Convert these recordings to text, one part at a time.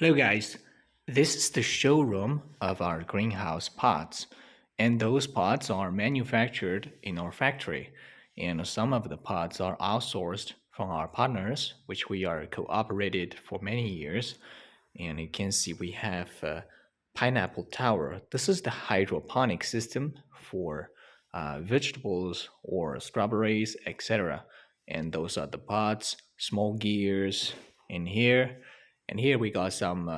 Hello guys, this is the showroom of our greenhouse pots, and those pots are manufactured in our factory, and some of the pots are outsourced from our partners, which we are cooperated for many years. And you can see we have a pineapple tower. This is the hydroponic system for vegetables or strawberries, etc. And those are the pots, small gears in here. And here we got some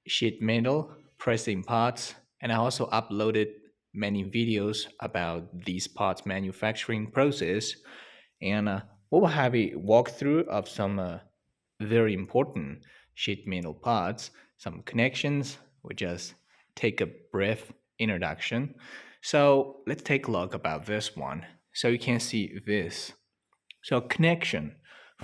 sheet metal pressing parts, and I also uploaded many videos about these parts manufacturing process. And we will have a walkthrough of some very important sheet metal parts, some connections. We just take a brief introduction. So let's take a look about this one. So you can see this. So connection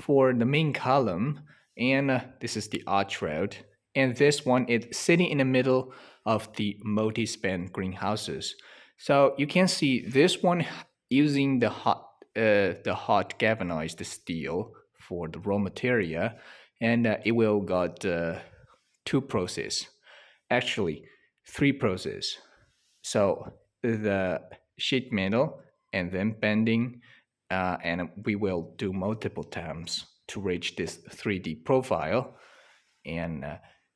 for the main column, and this is the arch road, and this one is sitting in the middle of the multi-span greenhouses. So you can see this one using the hot galvanized steel for the raw material, and it will got two process, actually three process. So the sheet metal and then bending, and we will do multiple times to reach this 3D profile. And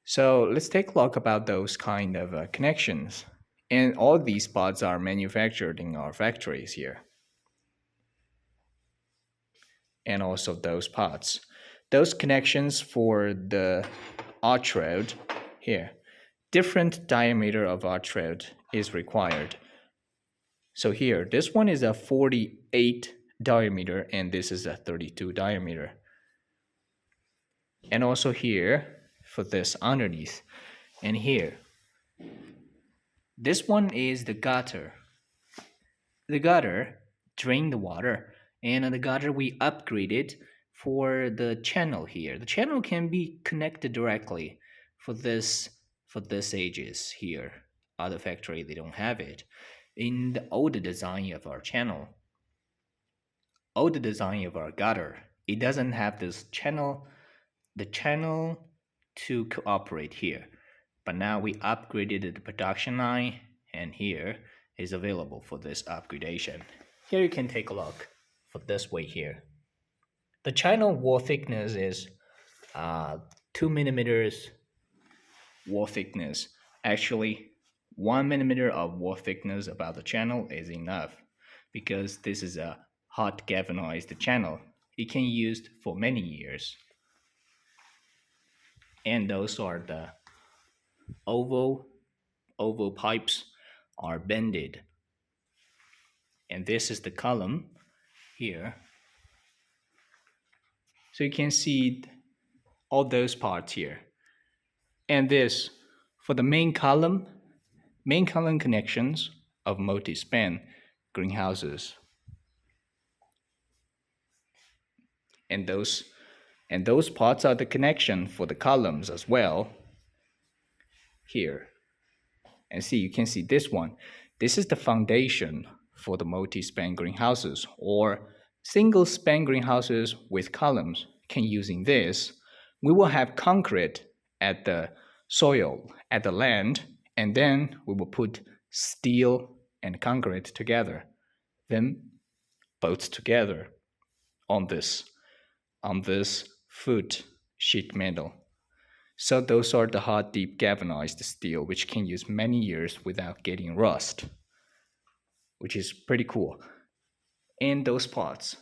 so let's take a look about those kind of connections. And all these pods are manufactured in our factories here. And also those pods. Those connections for the arch rod here. Different diameter of arch rod is required. So here, this one is a 48 diameter and this is a 32 diameter. And also here for this underneath. And here, this one is the gutter. The gutter drain the water, and the gutter we upgraded for the channel here. The channel can be connected directly for this ages here. Other factory they don't have it. In the old design of our channel, old design of our gutter, it doesn't have this channel, the channel to cooperate here. But now we upgraded the production line, and here is available for this upgradation. Here you can take a look for this way here. The channel wall thickness is 2 millimeters wall thickness. Actually, 1 millimeter of wall thickness about the channel is enough because this is a hot galvanized channel. It can be used for many years. And those are the oval pipes are bended. And this is the column here. So you can see all those parts here. And this for the main column connections of multi-span greenhouses. And those parts are the connection for the columns as well. Here. And see, you can see this one. This is the foundation for the multi-span greenhouses, or single span greenhouses with columns. Can using this, we will have concrete at the soil, at the land, and then we will put steel and concrete together, then bolts together on this foot sheet metal. So those are the hot deep galvanized steel which can use many years without getting rust, which is pretty cool. And those parts,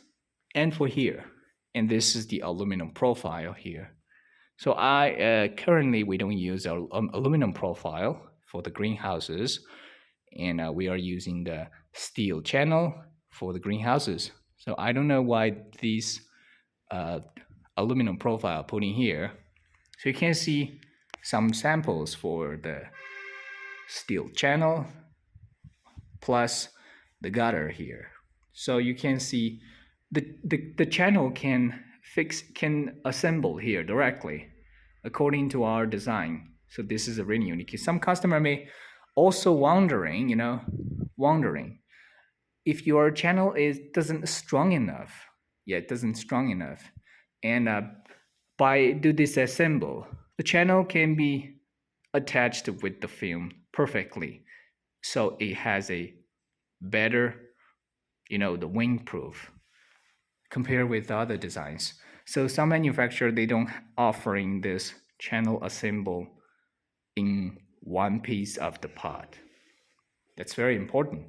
and for here, and this is the aluminum profile here. So I currently we don't use our aluminum profile for the greenhouses, and we are using the steel channel for the greenhouses. So I don't know why these aluminum profile put in here. So you can see some samples for the steel channel plus the gutter here. So you can see the channel can assemble here directly according to our design. So this is a really unique. Some customer may also wondering if your channel doesn't strong enough. Yeah, it doesn't strong enough. And by do disassemble The channel can be attached with the film perfectly, so it has a better, the wingproof compared with other designs. So some manufacturer they don't offering this channel assemble in one piece of the pod. That's very important.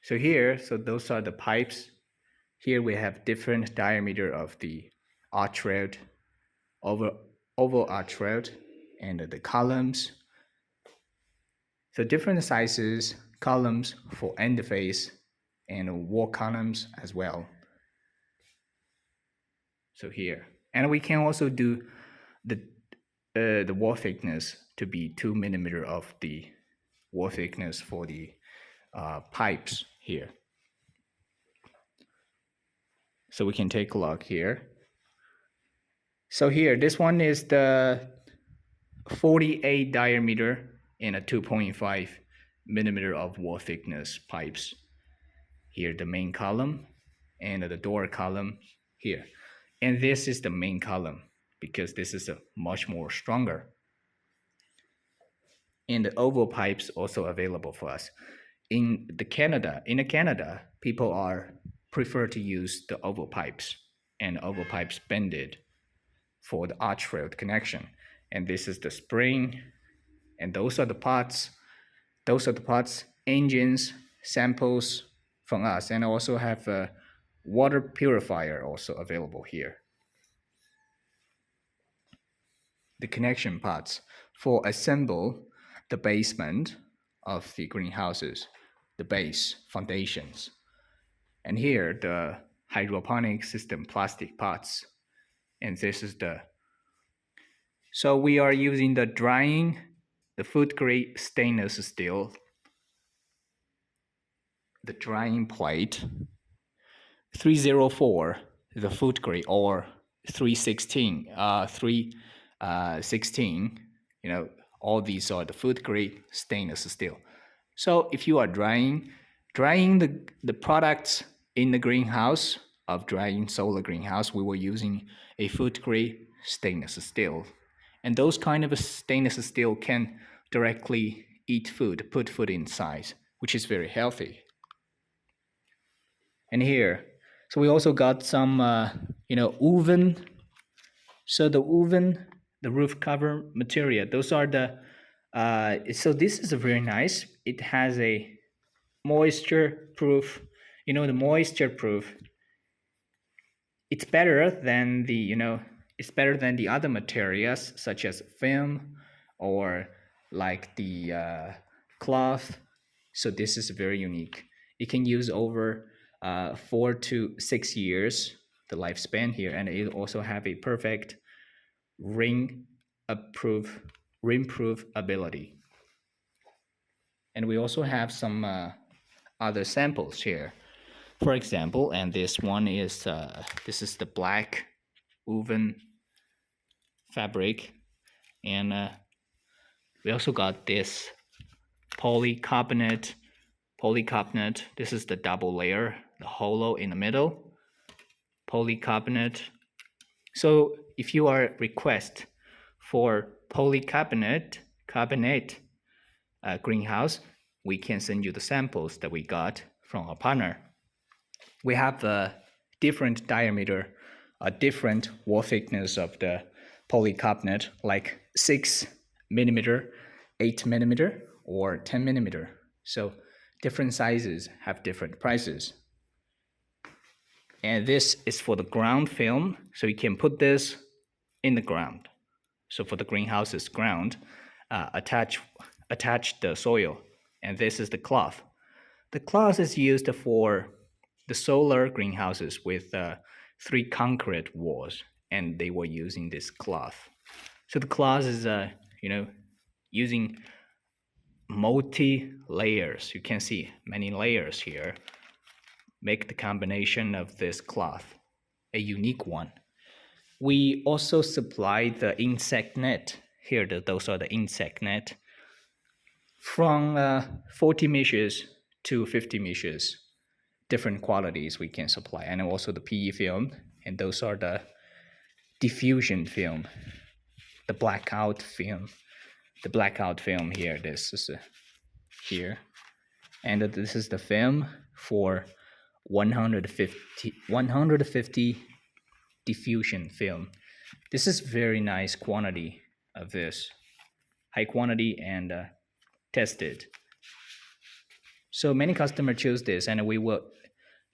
So here, so those are the pipes. Here we have different diameter of the arch rod, oval, oval arch rod, and the columns. So different sizes, columns for end face and wall columns as well. So here, and we can also do the wall thickness to be 2 millimeter of the wall thickness for the pipes here. So we can take a look here. So here, this one is the 48 diameter and a 2.5 millimeter of wall thickness pipes. Here, the main column and the door column here. And this is the main column because this is a much more stronger. And the oval pipes also available for us. In Canada, people are prefer to use the oval pipes and oval pipes bended for the arch rail connection. And this is the spring, and those are the parts. Those are the parts, engines, samples from us, and also have a water purifier also available here. The connection parts for assemble the basement of the greenhouses, the base foundations. And here the hydroponic system plastic parts. And this is the, so we are using the drying, the food grade stainless steel, the drying plate, 304, the food grade, or 316, 316, all these are the food grade stainless steel. So if you are drying the products in the greenhouse of drying solar greenhouse, we were using a food grade stainless steel. And those kind of stainless steel can directly eat food, put food inside, which is very healthy. And here, so we also got some, oven. So the oven, the roof cover material, those are the, so this is very nice. It has a moisture proof, the moisture proof. It's better than the, it's better than the other materials such as film or like the cloth. So this is very unique. It can use over 4 to 6 years, the lifespan here, and it also have a perfect ring-proof ability. And we also have some other samples here. For example, and this one is this is the black woven fabric, and we also got this polycarbonate. This is the double layer, the hollow in the middle, polycarbonate. So if you are request for polycarbonate greenhouse, we can send you the samples that we got from our partner. We have a different diameter, a different wall thickness of the polycarbonate, like 6 millimeter, 8 millimeter, or 10 millimeter. So different sizes have different prices. And this is for the ground film, so you can put this in the ground. So for the greenhouse's ground, attach the soil, and this is the cloth. The cloth is used for the solar greenhouses with 3 concrete walls, and they were using this cloth. So the cloth is, using multi layers. You can see many layers here. Make the combination of this cloth a unique one. We also supply the insect net. Here, those are the insect net from 40 meshes to 50 meshes. different qualities we can supply, and also the PE film, and those are the diffusion film, the blackout film, here. This is here, and this is the film for 150 diffusion film. This is very nice quantity of this, high quantity and tested. So many customers choose this, and we will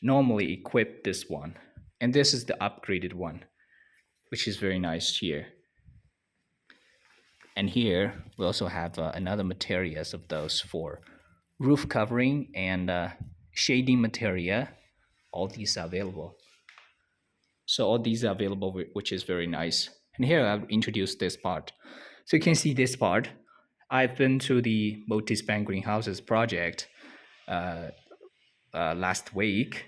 normally equip this one. And this is the upgraded one, which is very nice here. And here we also have another materials of those for roof covering and shading material. All these are available. So all these are available, which is very nice. And here I've introduced this part. So you can see this part. I've been to the multi-span greenhouses project last week,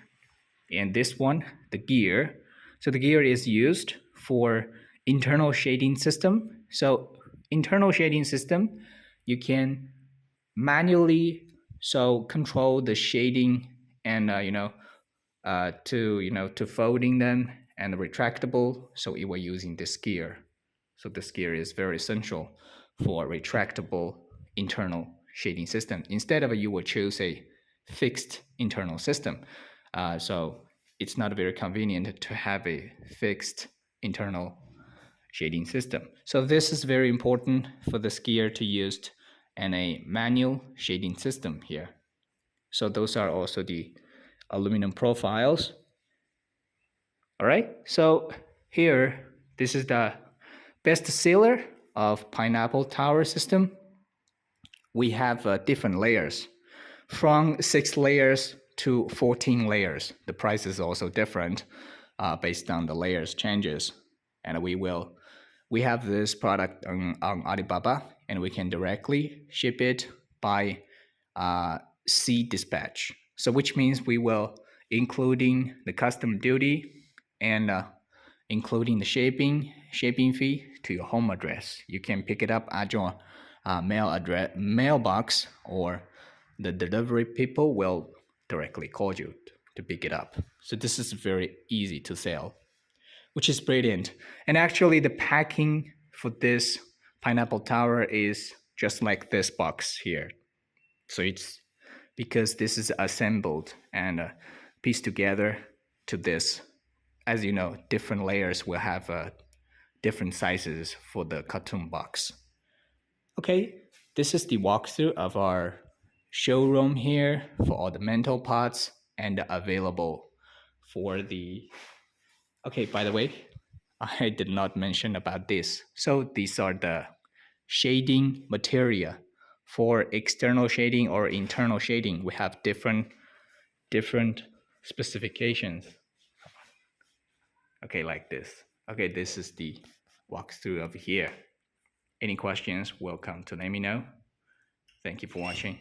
and this one, the gear. So the gear is used for internal shading system. So internal shading system, you can manually control the shading and to folding them and retractable. So we were using this gear. So this gear is very essential for retractable internal shading system. Instead of you would choose a fixed internal system. So it's not very convenient to have a fixed internal shading system. So this is very important for the skier to use and a manual shading system here. So those are also the aluminum profiles. All right, so here, this is the best seller of pineapple tower system. We have different layers, from 6 layers to 14 layers. The price is also different based on the layers changes. And we have this product on Alibaba, and we can directly ship it by sea dispatch. So which means we will including the custom duty and including the shipping fee to your home address. You can pick it up at your mailbox, or the delivery people will directly call you to pick it up. So this is very easy to sell, which is brilliant. And actually the packing for this pineapple tower is just like this box here. So it's because this is assembled and pieced together to this. As you know, different layers will have different sizes for the cartoon box. Okay, this is the walkthrough of our showroom here for all the mental parts and available for the... Okay, by the way, I did not mention about this. So these are the shading material. For external shading or internal shading, we have different specifications. Okay, like this. Okay, this is the walkthrough of here. Any questions, welcome to let me know. Thank you for watching.